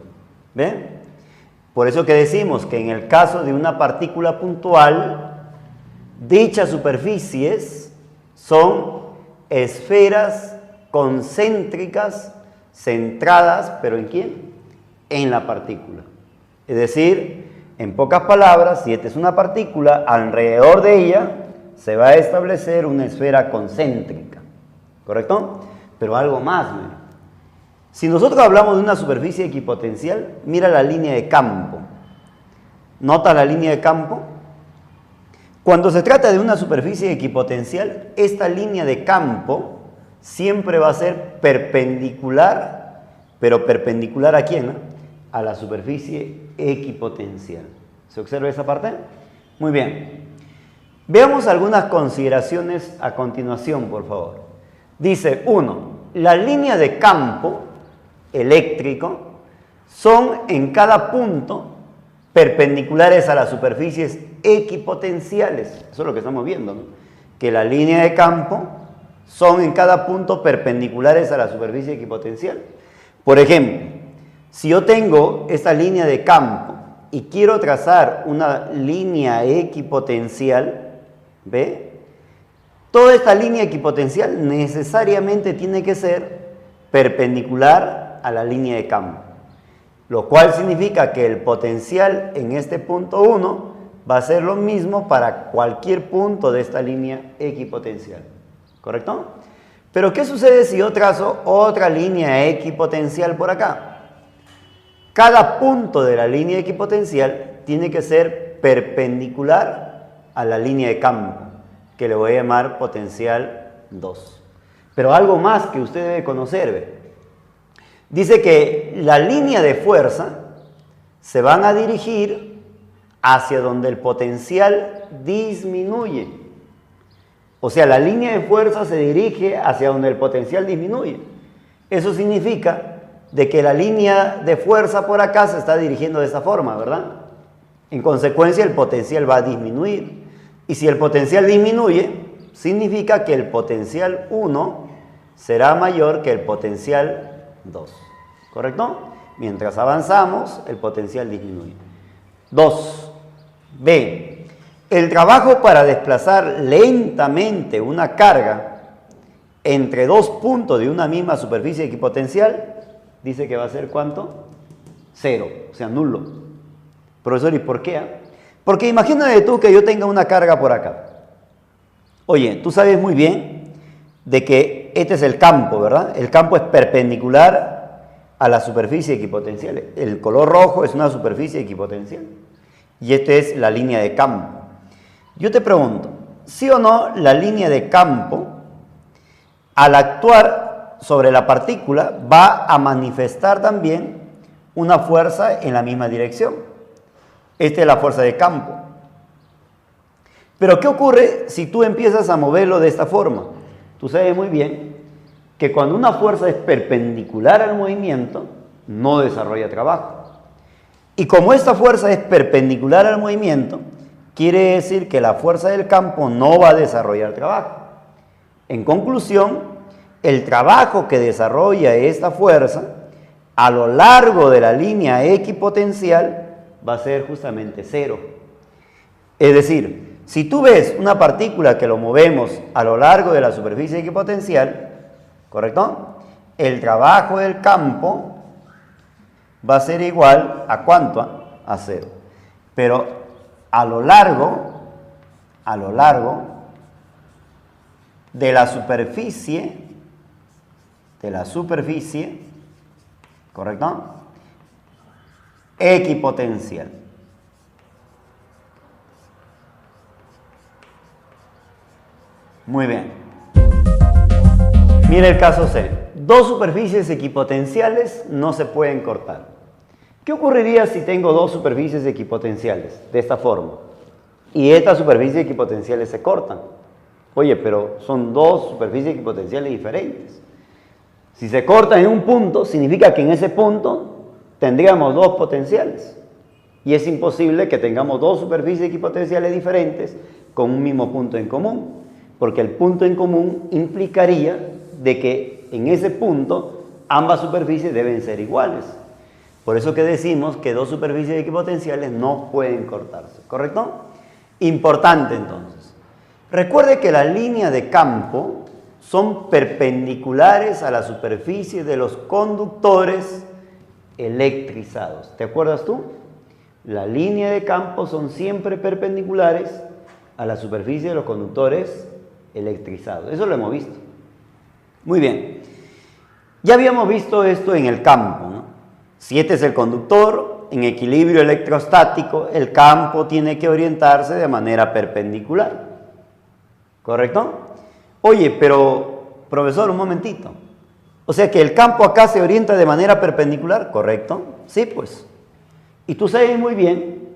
¿Ven? Por eso que decimos que en el caso de una partícula puntual, dichas superficies son esferas concéntricas centradas, ¿pero en quién? En la partícula. Es decir, en pocas palabras, si esta es una partícula, alrededor de ella se va a establecer una esfera concéntrica, ¿correcto? Pero algo más, ¿no? Si nosotros hablamos de una superficie equipotencial, mira la línea de campo. Nota la línea de campo. Cuando se trata de una superficie equipotencial, esta línea de campo siempre va a ser perpendicular, pero perpendicular ¿a quién? A la superficie equipotencial. ¿Se observa esa parte? Muy bien. Veamos algunas consideraciones a continuación, por favor. Dice, 1. La línea de campo eléctrico son en cada punto perpendiculares a las superficies equipotenciales. Eso es lo que estamos viendo, ¿no? Que la línea de campo son en cada punto perpendiculares a la superficie equipotencial. Por ejemplo, si yo tengo esta línea de campo y quiero trazar una línea equipotencial, ¿ve? Toda esta línea equipotencial necesariamente tiene que ser perpendicular a la línea de campo, lo cual significa que el potencial en este punto 1 va a ser lo mismo para cualquier punto de esta línea equipotencial, ¿correcto? Pero ¿qué sucede si yo trazo otra línea equipotencial por acá? Cada punto de la línea equipotencial tiene que ser perpendicular a la línea de campo, que le voy a llamar potencial 2. Pero algo más que usted debe conocer, ¿ve? Dice que la línea de fuerza se van a dirigir hacia donde el potencial disminuye. O sea, la línea de fuerza se dirige hacia donde el potencial disminuye. Eso significa de que la línea de fuerza por acá se está dirigiendo de esa forma, ¿verdad? En consecuencia, el potencial va a disminuir. Y si el potencial disminuye, significa que el potencial 1 será mayor que el potencial 2, ¿correcto? Mientras avanzamos, el potencial disminuye. 2. B. El trabajo para desplazar lentamente una carga entre dos puntos de una misma superficie equipotencial, dice que va a ser ¿cuánto? 0, o sea, nulo. Profesor, ¿y por qué? Porque imagínate tú que yo tenga una carga por acá. Oye, tú sabes muy bien de que este es el campo, ¿verdad? El campo es perpendicular a la superficie equipotencial. El color rojo es una superficie equipotencial. Y esta es la línea de campo. Yo te pregunto, ¿sí o no la línea de campo, al actuar sobre la partícula, va a manifestar también una fuerza en la misma dirección? Esta es la fuerza de campo. Pero ¿qué ocurre si tú empiezas a moverlo de esta forma? Tú sabes muy bien que cuando una fuerza es perpendicular al movimiento, no desarrolla trabajo. Y como esta fuerza es perpendicular al movimiento, quiere decir que la fuerza del campo no va a desarrollar trabajo. En conclusión, el trabajo que desarrolla esta fuerza a lo largo de la línea equipotencial va a ser justamente 0. Es decir, si tú ves una partícula que lo movemos a lo largo de la superficie equipotencial, ¿correcto? El trabajo del campo va a ser igual a ¿cuánto? A 0. Pero a lo largo de la superficie, ¿correcto? Equipotencial. Muy bien. Mira el caso C. Dos superficies equipotenciales no se pueden cortar. ¿Qué ocurriría si tengo dos superficies equipotenciales de esta forma? Y estas superficies equipotenciales se cortan. Oye, pero son dos superficies equipotenciales diferentes. Si se cortan en un punto, significa que en ese punto tendríamos dos potenciales. Y es imposible que tengamos dos superficies equipotenciales diferentes con un mismo punto en común. Porque el punto en común implicaría de que en ese punto ambas superficies deben ser iguales. Por eso que decimos que dos superficies equipotenciales no pueden cortarse, ¿correcto? Importante entonces. Recuerde que las líneas de campo son perpendiculares a la superficie de los conductores electrizados. ¿Te acuerdas tú? Las líneas de campo son siempre perpendiculares a la superficie de los conductores electrizados. Eso lo hemos visto. Muy bien. Ya habíamos visto esto en el campo, ¿no? Si este es el conductor en equilibrio electrostático, el campo tiene que orientarse de manera perpendicular. ¿Correcto? Oye, pero, profesor, un momentito. O sea que el campo acá se orienta de manera perpendicular, ¿correcto? Sí, pues. Y tú sabes muy bien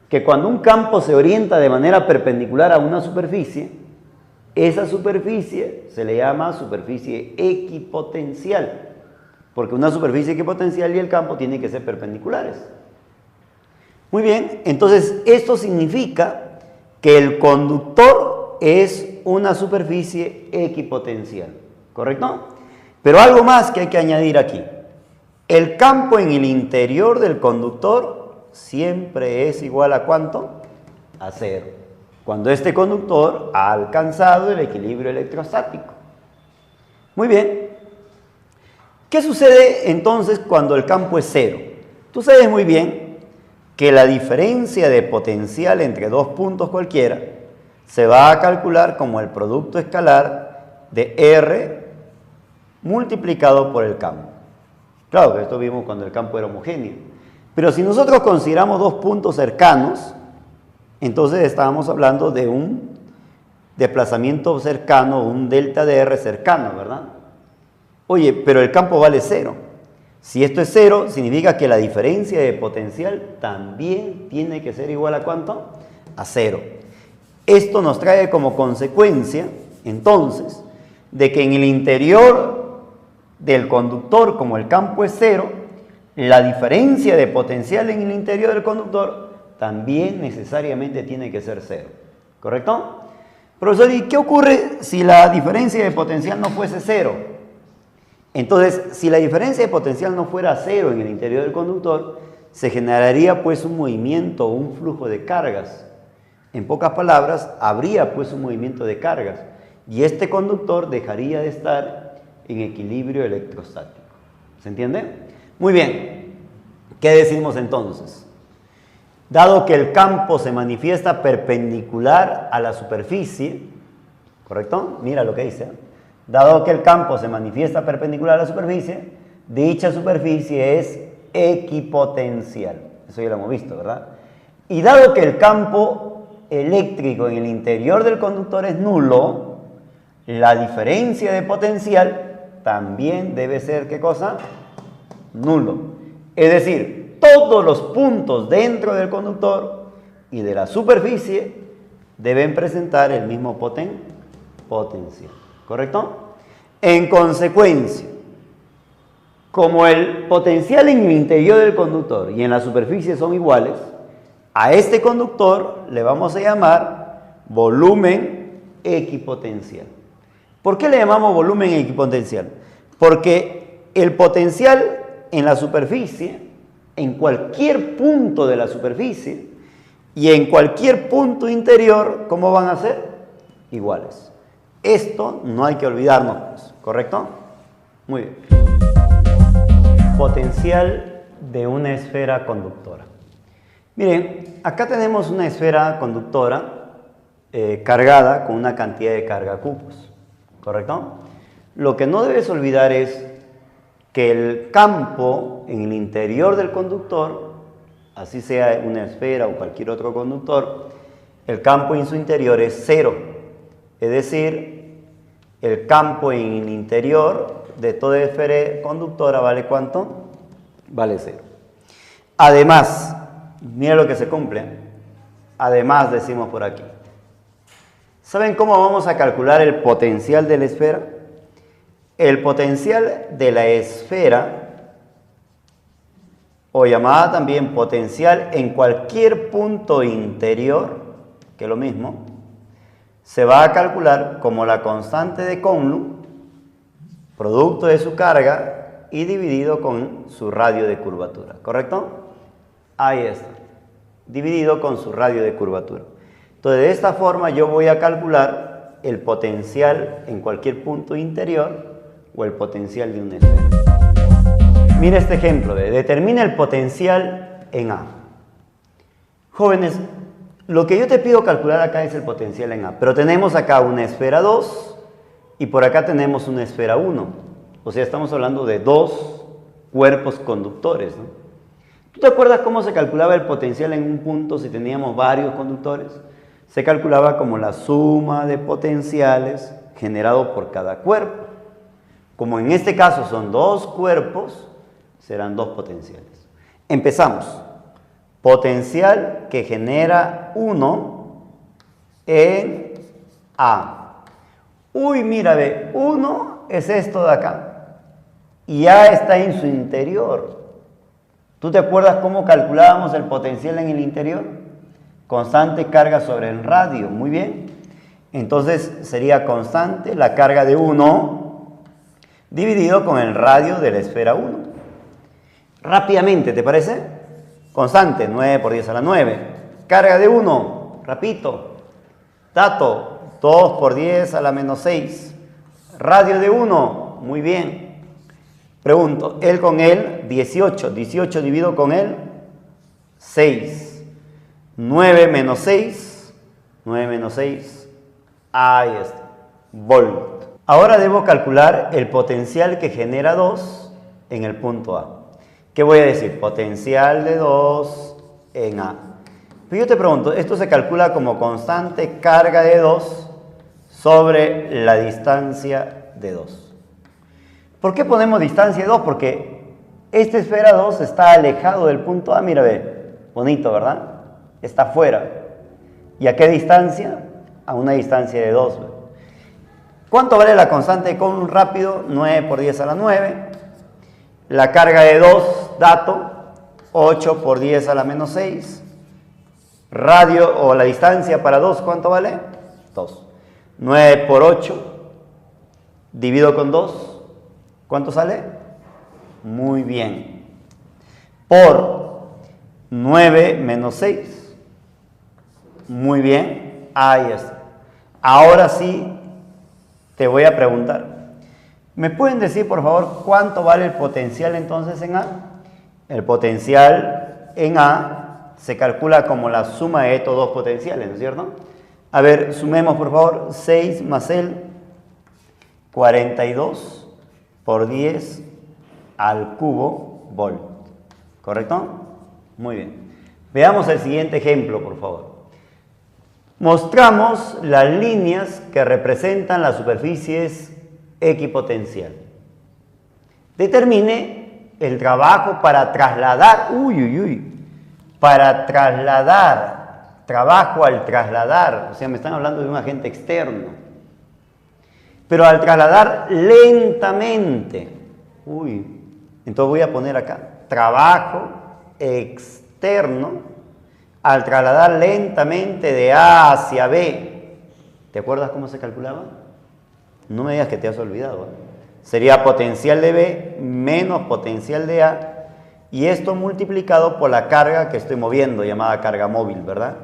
que cuando un campo se orienta de manera perpendicular a una superficie, esa superficie se le llama superficie equipotencial, porque una superficie equipotencial y el campo tienen que ser perpendiculares. Muy bien, entonces esto significa que el conductor es una superficie equipotencial, ¿correcto? Pero algo más que hay que añadir aquí. El campo en el interior del conductor siempre es igual a ¿cuánto? A cero. Cuando este conductor ha alcanzado el equilibrio electrostático. Muy bien. ¿Qué sucede entonces cuando el campo es cero? Tú sabes muy bien que la diferencia de potencial entre dos puntos cualquiera se va a calcular como el producto escalar de R multiplicado por el campo. Claro que esto vimos cuando el campo era homogéneo. Pero si nosotros consideramos dos puntos cercanos, entonces estábamos hablando de un desplazamiento cercano, un delta de R cercano, ¿verdad? Oye, pero el campo vale cero. Si esto es cero, significa que la diferencia de potencial también tiene que ser igual a ¿cuánto? A cero. Esto nos trae como consecuencia, entonces, de que en el interior del conductor, como el campo es cero, la diferencia de potencial en el interior del conductor también necesariamente tiene que ser cero. ¿Correcto? Profesor, ¿y qué ocurre si la diferencia de potencial no fuese cero? Entonces, si la diferencia de potencial no fuera cero en el interior del conductor, se generaría pues un movimiento o un flujo de cargas. En pocas palabras, habría pues un movimiento de cargas y este conductor dejaría de estar en equilibrio electrostático. ¿Se entiende? Muy bien. ¿Qué decimos entonces? Dado que el campo se manifiesta perpendicular a la superficie, ¿correcto? Mira lo que dice. Dado que el campo se manifiesta perpendicular a la superficie, dicha superficie es equipotencial. Eso ya lo hemos visto, ¿verdad? Y dado que el campo eléctrico en el interior del conductor es nulo, la diferencia de potencial también debe ser, ¿qué cosa? Nulo. Es decir, todos los puntos dentro del conductor y de la superficie deben presentar el mismo potencial. ¿Correcto? En consecuencia, como el potencial en el interior del conductor y en la superficie son iguales, a este conductor le vamos a llamar volumen equipotencial. ¿Por qué le llamamos volumen equipotencial? Porque el potencial en la superficie, en cualquier punto de la superficie y en cualquier punto interior, ¿cómo van a ser? Iguales. Esto no hay que olvidarnos, pues, ¿correcto? Muy bien. Potencial de una esfera conductora. Miren, acá tenemos una esfera conductora cargada con una cantidad de carga cubos, ¿correcto? Lo que no debes olvidar es que el campo en el interior del conductor, así sea una esfera o cualquier otro conductor, el campo en su interior es cero. Es decir, el campo en el interior de toda esfera conductora vale ¿cuánto? Vale cero. Además, mira lo que se cumple. Además, decimos por aquí. ¿Saben cómo vamos a calcular el potencial de la esfera? El potencial de la esfera, o llamada también potencial en cualquier punto interior, que es lo mismo, se va a calcular como la constante de Coulomb, producto de su carga y dividido con su radio de curvatura, ¿correcto? Ahí está, dividido con su radio de curvatura. Entonces, de esta forma yo voy a calcular el potencial en cualquier punto interior o el potencial de una esfera. Mira este ejemplo, determina el potencial en A. Jóvenes, lo que yo te pido calcular acá es el potencial en A, pero tenemos acá una esfera 2 y por acá tenemos una esfera 1. O sea, estamos hablando de dos cuerpos conductores, ¿no? ¿Tú te acuerdas cómo se calculaba el potencial en un punto si teníamos varios conductores? Se calculaba como la suma de potenciales generados por cada cuerpo. Como en este caso son dos cuerpos, serán dos potenciales. Empezamos. Potencial que genera 1 en A. Uy, mira, ve, 1 es esto de acá. Y A está en su interior. ¿Tú te acuerdas cómo calculábamos el potencial en el interior? Constante carga sobre el radio. Muy bien. Entonces sería constante la carga de 1 dividido con el radio de la esfera 1. Rápidamente, ¿te parece? Constante, 9 por 10 a la 9. Carga de 1, repito. Dato, 2 por 10 a la menos 6. Radio de 1, muy bien. Pregunto, él con él, 18. 18 dividido con él, 6. 9 menos 6. 9 menos 6. Ahí está. Volt. Ahora debo calcular el potencial que genera 2 en el punto A. ¿Qué voy a decir? Potencial de 2 en A. Pero yo te pregunto, esto se calcula como constante carga de 2 sobre la distancia de 2. ¿Por qué ponemos distancia de 2? Porque esta esfera 2 está alejado del punto A. Mira, ve, bonito, ¿verdad? Está fuera. ¿Y a qué distancia? A una distancia de 2. ¿Cuánto vale la constante de Coulomb rápido? 9 por 10 a la 9. La carga de 2, dato, 8 por 10 a la menos 6. Radio o la distancia para 2, ¿cuánto vale? 2. 9 por 8, divido con 2, ¿cuánto sale? Muy bien. Por 9 menos 6. Muy bien, ahí está. Ahora sí te voy a preguntar. ¿Me pueden decir, por favor, cuánto vale el potencial entonces en A? El potencial en A se calcula como la suma de estos dos potenciales, ¿no es cierto? A ver, sumemos, por favor, 6 más el 42 por 10 al cubo volt. ¿Correcto? Muy bien. Veamos el siguiente ejemplo, por favor. Mostramos las líneas que representan las superficies equipotencial. Determine el trabajo para trasladar, para trasladar, trabajo al trasladar, o sea, me están hablando de un agente externo, pero al trasladar lentamente, entonces voy a poner acá, trabajo externo, al trasladar lentamente de A hacia B. ¿Te acuerdas cómo se calculaba? No me digas que te has olvidado, ¿eh? Sería potencial de B menos potencial de A, y esto multiplicado por la carga que estoy moviendo, llamada carga móvil, ¿verdad?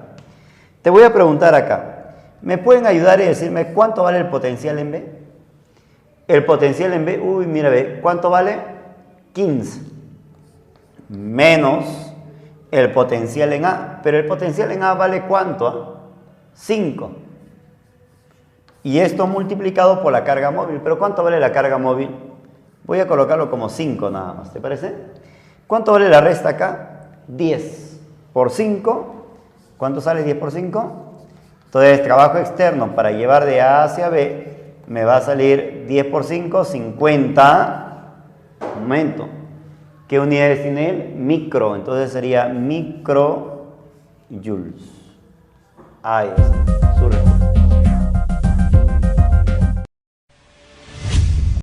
Te voy a preguntar acá, ¿me pueden ayudar y decirme cuánto vale el potencial en B? El potencial en B, mira, B, ¿cuánto vale? 15. Menos el potencial en A, pero el potencial en A vale ¿cuánto? 5. Y esto multiplicado por la carga móvil. ¿Pero cuánto vale la carga móvil? Voy a colocarlo como 5 nada más, ¿te parece? ¿Cuánto vale la resta acá? 10 por 5. ¿Cuánto sale 10 por 5? Entonces, trabajo externo para llevar de A hacia B me va a salir 10 por 5, 50. Un momento. ¿Qué unidades tiene él? Micro. Entonces sería microjoules. Ahí está. Su respuesta.